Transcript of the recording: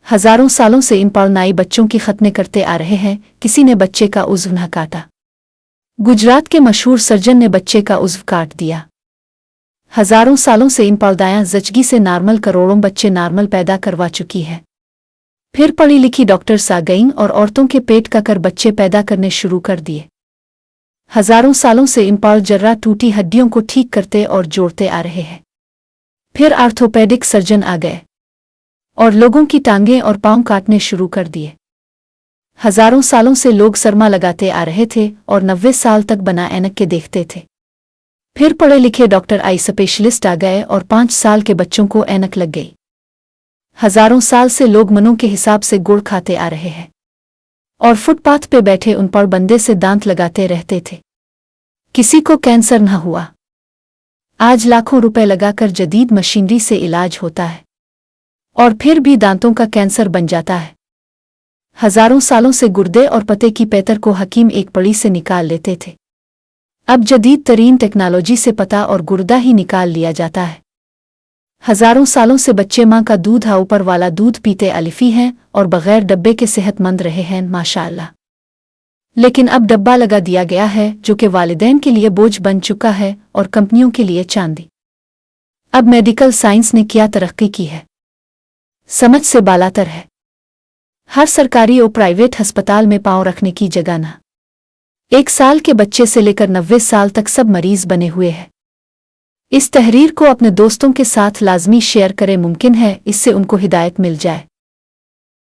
हजारों सालों से इन पढ़नाई बच्चों की खतने करते आ रहे हैं। किसी ने बच्चे का उज़्व न काटा। गुजरात के मशहूर सर्जन ने बच्चे का उज़्व काट दिया। हजारों सालों से इन पौदायां जचगी से नॉर्मल करोड़ों बच्चे नॉर्मल पैदा करवा चुकी है। फिर पढ़ी लिखी डॉक्टर्स आ गईं और औरतों के पेट का कर बच्चे पैदा करने शुरू कर दिए। हजारों सालों से इन पौध जर्रा टूटी हड्डियों को ठीक करते और जोड़ते आ रहे हैं। फिर आर्थोपेडिक सर्जन आ गए और लोगों की टांगें और पांव काटने शुरू कर दिए। हजारों सालों से लोग सरमा लगाते आ रहे थे और 90 साल तक बना ऐनक के देखते थे। फिर पढ़े लिखे डॉक्टर आई स्पेशलिस्ट आ गए और 5 साल के बच्चों को ऐनक लग गई। हजारों साल से लोग मनों के हिसाब से गुड़ खाते आ रहे हैं और फुटपाथ पे बैठे उन पर बंदे से दांत लगाते रहते थे। किसी को कैंसर न हुआ। आज लाखों रुपए लगाकर जदीद मशीनरी से इलाज होता है और फिर भी दांतों का कैंसर बन जाता है। हजारों सालों से गुर्दे और पते की पैतर को हकीम एक पड़ी से निकाल लेते थे। अब जदीद तरीन टेक्नोलॉजी से पता और गुर्दा ही निकाल लिया जाता है। हजारों सालों से बच्चे माँ का दूध ऊपर वाला दूध पीते अलिफी हैं और बगैर डब्बे के सेहतमंद रहे हैं माशाअल्लाह। लेकिन अब डब्बा लगा दिया गया है जो कि वालिदैन के लिए बोझ बन चुका है और कंपनियों के लिए चांदी। अब मेडिकल साइंस ने क्या तरक्की की है, समझ से बालातर है। हर सरकारी और प्राइवेट अस्पताल में पांव रखने की जगह न। 1 साल के बच्चे से लेकर 90 साल तक सब मरीज बने हुए हैं। इस तहरीर को अपने दोस्तों के साथ लाजमी शेयर करें। मुमकिन है इससे उनको हिदायत मिल जाए।